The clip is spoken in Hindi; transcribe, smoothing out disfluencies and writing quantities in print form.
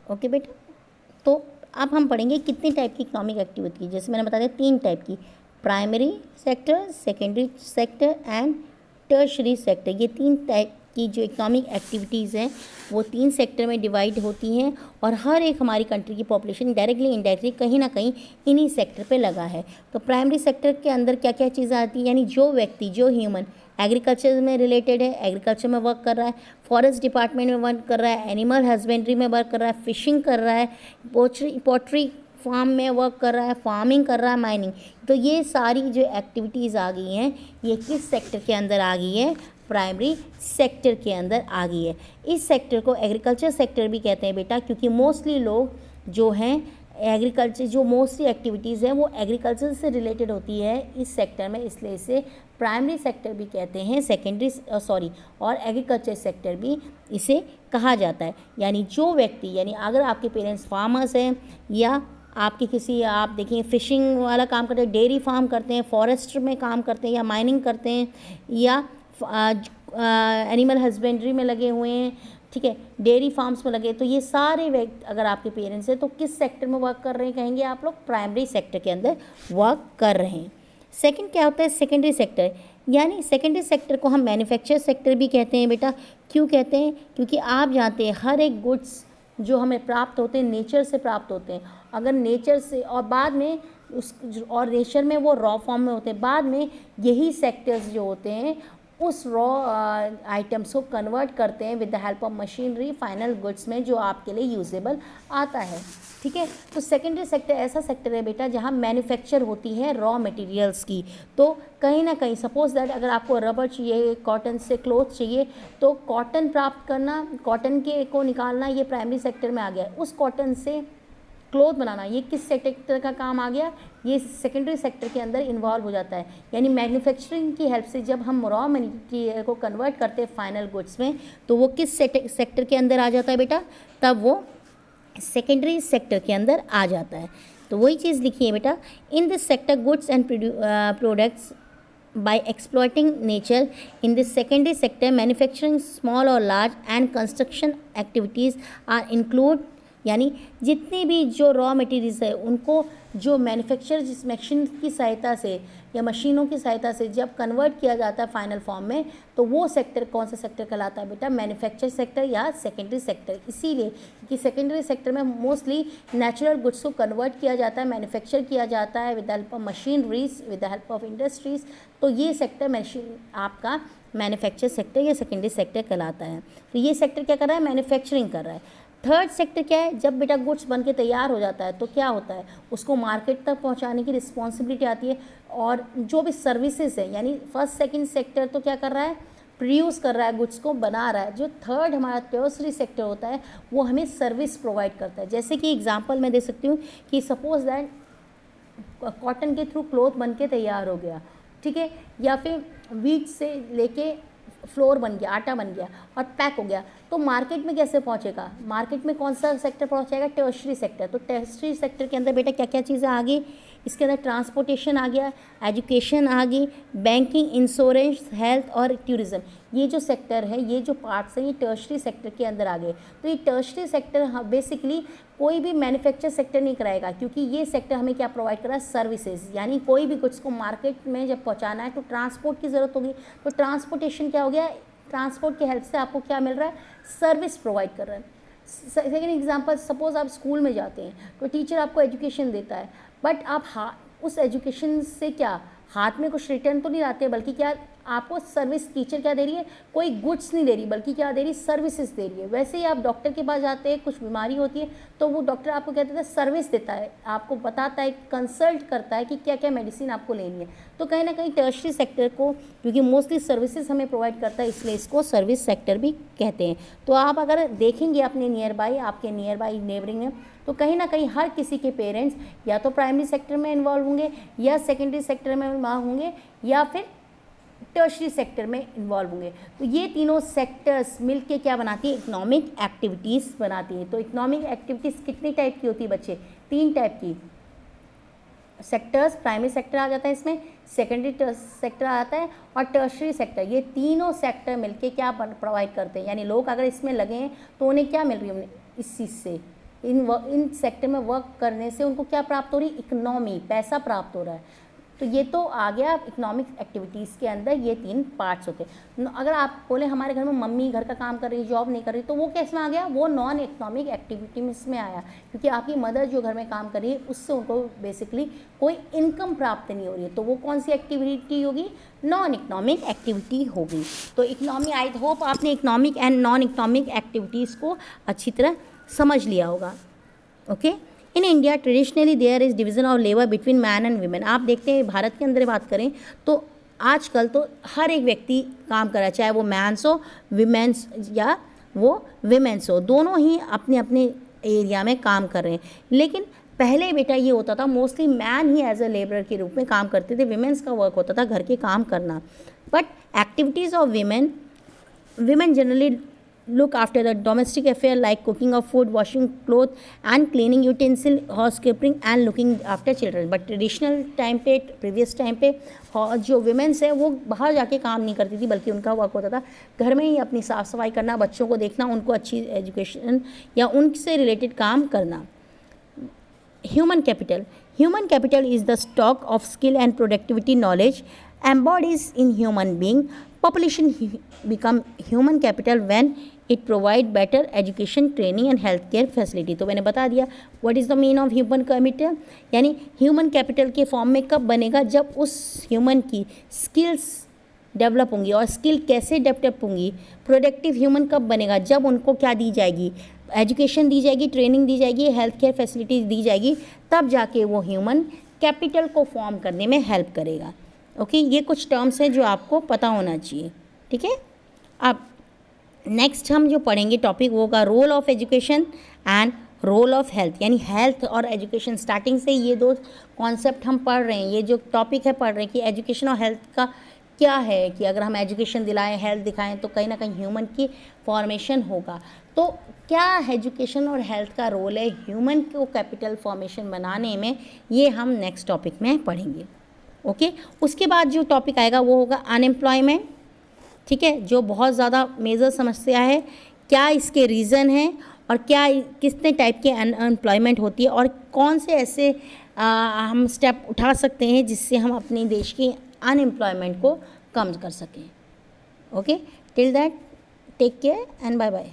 ओके बेटा, तो अब हम पढ़ेंगे कितने टाइप की इकोनॉमिक एक्टिविटी, जैसे मैंने बताया 3 टाइप की, primary sector, secondary sector and tertiary sector. ये 3 टाइप की जो इकोनॉमिक एक्टिविटीज़ हैं वो 3 सेक्टर में डिवाइड होती हैं, और हर एक हमारी कंट्री की पॉपुलेशन डायरेक्टली इनडायरेक्टली कहीं ना कहीं इन्हीं सेक्टर पे लगा है। तो प्राइमरी सेक्टर के अंदर क्या क्या चीज़ें आती हैं, यानी जो व्यक्ति, जो ह्यूमन एग्रीकल्चर में रिलेटेड है, एग्रीकल्चर में वर्क कर रहा है, फॉरेस्ट डिपार्टमेंट में वर्क कर रहा है, एनिमल हस्बेंड्री में वर्क कर रहा है, फिशिंग कर रहा है, पोट्री फार्म में वर्क कर रहा है, फार्मिंग कर रहा है, माइनिंग। तो ये सारी जो एक्टिविटीज़ आ गई हैं ये किस सेक्टर के अंदर आ गई है, प्राइमरी सेक्टर के अंदर आ गई है। इस सेक्टर को एग्रीकल्चर सेक्टर भी कहते हैं बेटा, क्योंकि मोस्टली लोग जो हैं एग्रीकल्चर, जो मोस्टली एक्टिविटीज़ हैं वो एग्रीकल्चर से रिलेटेड होती है इस सेक्टर में, इसलिए इसे प्राइमरी सेक्टर भी कहते हैं, सेकेंडरी और एग्रीकल्चर सेक्टर भी इसे कहा जाता है। यानी जो व्यक्ति, यानी अगर आपके पेरेंट्स फार्मर्स हैं, या आपके किसी, आप देखें फिशिंग वाला काम करते हैं, डेयरी फार्म करते हैं, फॉरेस्ट में काम करते हैं, या माइनिंग करते हैं, या एनिमल हस्बेंड्री में लगे हुए हैं, ठीक है, डेयरी फार्म्स में लगे, तो ये सारे व्यक्ति अगर आपके पेरेंट्स हैं तो किस सेक्टर में वर्क कर रहे हैं, कहेंगे आप लोग प्राइमरी सेक्टर के अंदर वर्क कर रहे हैं। सेकंड क्या होता है, सेकेंडरी सेक्टर। यानी सेकेंडरी सेक्टर को हम मैन्युफैक्चर सेक्टर भी कहते हैं बेटा। क्यों कहते हैं, क्योंकि आप जानते हैं हर एक गुड्स जो हमें प्राप्त होते हैं नेचर से प्राप्त होते हैं, अगर नेचर से, और बाद में उस, और नेचर में वो रॉ फॉर्म में होते हैं, बाद में यही सेक्टर्स जो होते हैं उस रॉ आइटम्स को कन्वर्ट करते हैं with the help of machinery final goods में, जो आपके लिए यूजेबल आता है, ठीक है। तो सेकेंडरी सेक्टर ऐसा सेक्टर है बेटा जहाँ मैन्युफैक्चर होती है रॉ मटेरियल्स की। तो कहीं ना कहीं सपोज दैट अगर आपको रबर चाहिए, कॉटन से क्लोथ चाहिए, तो कॉटन प्राप्त करना, कॉटन के को निकालना, ये प्राइमरी सेक्टर में आ गया। उस कॉटन से क्लोथ बनाना, ये किस सेक्टर का काम आ गया, ये सेकेंडरी सेक्टर के अंदर इन्वॉल्व हो जाता है। यानी मैन्युफैक्चरिंग की हेल्प से जब हम रॉ मटेरियल को कन्वर्ट करते हैं फाइनल गुड्स में, तो वो किस सेक्टर के अंदर आ जाता है बेटा, तब वो सेकेंडरी सेक्टर के अंदर आ जाता है। तो वही चीज़ लिखी है बेटा, in this sector goods and products by exploiting nature. In this secondary sector, manufacturing small or large and construction activities are include, यानी जितनी भी जो रॉ मटेरियल्स है उनको जो मैन्युफैक्चर जिस मशीन की सहायता से या मशीनों की सहायता से जब कन्वर्ट किया जाता है फाइनल फॉर्म में, तो वो सेक्टर कौन सा सेक्टर कहलाता है बेटा, मैन्युफैक्चर सेक्टर या सेकेंडरी सेक्टर। इसीलिए कि सेकेंडरी सेक्टर में मोस्टली नेचुरल गुड्स को कन्वर्ट किया जाता है, मैन्युफैक्चर किया जाता है with the help of machineries, with the help of industries. तो ये सेक्टर मशीन आपका मैन्युफैक्चर सेक्टर या सेकेंडरी सेक्टर कहलाता है। तो ये सेक्टर क्या कर रहा है, मैन्युफैक्चरिंग कर रहा है। थर्ड सेक्टर क्या है, जब बेटा गुड्स बन के तैयार हो जाता है तो क्या होता है, उसको मार्केट तक पहुंचाने की रिस्पॉन्सिबिलिटी आती है, और जो भी सर्विसेज है, यानी फर्स्ट सेकंड सेक्टर तो क्या कर रहा है, प्रोड्यूस कर रहा है, गुड्स को बना रहा है। जो थर्ड हमारा टर्शरी सेक्टर होता है वो हमें सर्विस प्रोवाइड करता है। जैसे कि एग्जांपल मैं दे सकती हूँ कि सपोज दैट कॉटन के थ्रू क्लॉथ बन के तैयार हो गया, ठीक है, या फिर वीट से लेके फ्लोर बन गया, आटा बन गया और पैक हो गया, तो मार्केट में कैसे पहुंचेगा, मार्केट में कौन सा सेक्टर पहुंचेगा, टर्शरी सेक्टर। तो टर्शरी सेक्टर के अंदर बेटा क्या क्या चीज़ें आ गई, इसके अंदर ट्रांसपोर्टेशन आ गया, एजुकेशन आ गई, बैंकिंग, इंश्योरेंस, हेल्थ और टूरिज्म। ये जो सेक्टर है, ये जो पार्ट्स हैं, ये टर्शरी सेक्टर के अंदर आ गए। तो ये टर्शरी सेक्टर बेसिकली कोई भी मैन्युफैक्चर सेक्टर नहीं कराएगा, क्योंकि ये सेक्टर हमें क्या प्रोवाइड कर रहा है, सर्विसेज। यानी कोई भी गुड्स को मार्केट में जब पहुंचाना है तो ट्रांसपोर्ट की ज़रूरत होगी, तो ट्रांसपोर्टेशन क्या हो गया, ट्रांसपोर्ट की हेल्प से आपको क्या मिल रहा है, सर्विस प्रोवाइड कर रहा है। सेकेंड एग्जांपल, सपोज आप स्कूल में जाते हैं तो टीचर आपको एजुकेशन देता है, बट आप उस एजुकेशन से क्या हाथ में कुछ रिटर्न तो नहीं लाते, बल्कि क्या आपको सर्विस टीचर क्या दे रही है, कोई गुड्स नहीं दे रही, बल्कि क्या दे रही है, सर्विसेज दे रही है। वैसे ही आप डॉक्टर के पास जाते हैं, कुछ बीमारी होती है तो वो डॉक्टर आपको क्या देता है, सर्विस देता है, आपको बताता है, कंसल्ट करता है कि क्या क्या मेडिसिन आपको लेनी है। तो कहीं ना कहीं टर्शरी सेक्टर को, क्योंकि मोस्टली सर्विसेज हमें प्रोवाइड करता है, इसलिए इसको सर्विस सेक्टर भी कहते हैं। तो आप अगर देखेंगे अपने नियर बाई, आपके नियर बाई नेबरिंग में, तो कहीं ना कहीं हर किसी के पेरेंट्स या तो प्राइमरी सेक्टर में इन्वॉल्व होंगे, या सेकेंडरी सेक्टर में इन्वॉल्व होंगे, या फिर टर्शरी सेक्टर में इन्वॉल्व होंगे। तो ये तीनों सेक्टर्स मिलके क्या बनाती है, इकोनॉमिक एक्टिविटीज़ बनाती हैं। तो इकोनॉमिक एक्टिविटीज़ कितनी टाइप की होती है बच्चे, 3 टाइप की सेक्टर्स। प्राइमरी सेक्टर आ जाता है इसमें, सेकेंडरी सेक्टर आता है और टर्शरी सेक्टर। ये तीनों सेक्टर मिलके क्या प्रोवाइड करते हैं, यानी लोग अगर इसमें लगे हैं तो उन्हें क्या मिल रही है इस चीज़ से, इन सेक्टर में वर्क करने से उनको क्या प्राप्त हो रही है, इकोनॉमी, पैसा प्राप्त हो रहा है। तो ये तो आ गया इकोनॉमिक एक्टिविटीज़ के अंदर ये 3 पार्ट्स होते हैं। अगर आप बोले हमारे घर में मम्मी घर का काम कर रही है, जॉब नहीं कर रही, तो वो किस में आ गया, वो नॉन इकोनॉमिक एक्टिविटी में इसमें आया, क्योंकि आपकी मदर जो घर में काम कर रही है उससे उनको बेसिकली कोई इनकम प्राप्त नहीं हो रही है, तो वो कौन सी एक्टिविटी होगी, नॉन इकोनॉमिक एक्टिविटी होगी। तो इकोनॉमी, आई होप आपने economic and non economic activities को अच्छी तरह समझ लिया होगा। Okay, in India traditionally there is division of labour between man and women. आप देखते हैं भारत के अंदर बात करें तो आजकल तो हर एक व्यक्ति काम कर रहा है, चाहे वो मैंस हो, वीमेंस या वो वीमेंस हो, दोनों ही अपने अपने एरिया में काम कर रहे हैं। लेकिन पहले बेटा ये होता था मोस्टली मैन ही एज अ लेबरर के रूप में काम करते थे, वीमेंस का वर्क होता था घर के काम करना। But activities of women generally look after the domestic affair like cooking of food, washing clothes and cleaning utensil, housekeeping and looking after children. But traditional time पे, previous टाइम पे जो women's है वो बाहर जाके काम नहीं करती थी, बल्कि उनका वर्क होता था घर में ही अपनी साफ़ सफाई करना, बच्चों को देखना, उनको अच्छी एजुकेशन या उनसे रिलेटेड काम करना। Human capital is the stock of skill and productivity knowledge embodies in human being. Population become human capital when it provide better education, training and healthcare facility. तो मैंने बता दिया what is the mean of human capital, यानी human capital के फॉर्म में कब बनेगा, जब उस ह्यूमन की स्किल्स डेवलप होंगी। और स्किल कैसे डेवलप होंगी, प्रोडक्टिव ह्यूमन कब बनेगा, जब उनको क्या दी जाएगी, एजुकेशन दी जाएगी, ट्रेनिंग दी जाएगी, हेल्थ केयर फैसिलिटीज़ दी जाएगी, तब जाके वो ह्यूमन कैपिटल को फॉर्म करने में हेल्प करेगा। ओके, ये कुछ टर्म्स हैं जो आपको पता होना चाहिए, ठीक है। अब नेक्स्ट हम जो पढ़ेंगे टॉपिक वो होगा role of education and role of health, यानी हेल्थ और एजुकेशन। स्टार्टिंग से ये दो कॉन्सेप्ट हम पढ़ रहे हैं, ये जो टॉपिक है पढ़ रहे हैं कि एजुकेशन और हेल्थ का क्या है, कि अगर हम एजुकेशन दिलाएं, हेल्थ दिखाएं, तो कहीं ना कहीं ह्यूमन की फॉर्मेशन होगा। तो क्या एजुकेशन और हेल्थ का रोल है ह्यूमन को कैपिटल फॉर्मेशन बनाने में, ये हम नेक्स्ट टॉपिक में पढ़ेंगे। ओके, उसके बाद जो टॉपिक आएगा वो होगा अनएम्प्लॉयमेंट, ठीक है, जो बहुत ज़्यादा मेजर समस्या है, क्या इसके रीज़न हैं और क्या कितने टाइप के अनएम्प्लॉयमेंट होती है और कौन से ऐसे हम स्टेप उठा सकते हैं जिससे हम अपने देश की अनएम्प्लॉयमेंट को कम कर सकें। Okay, till that take care and bye bye.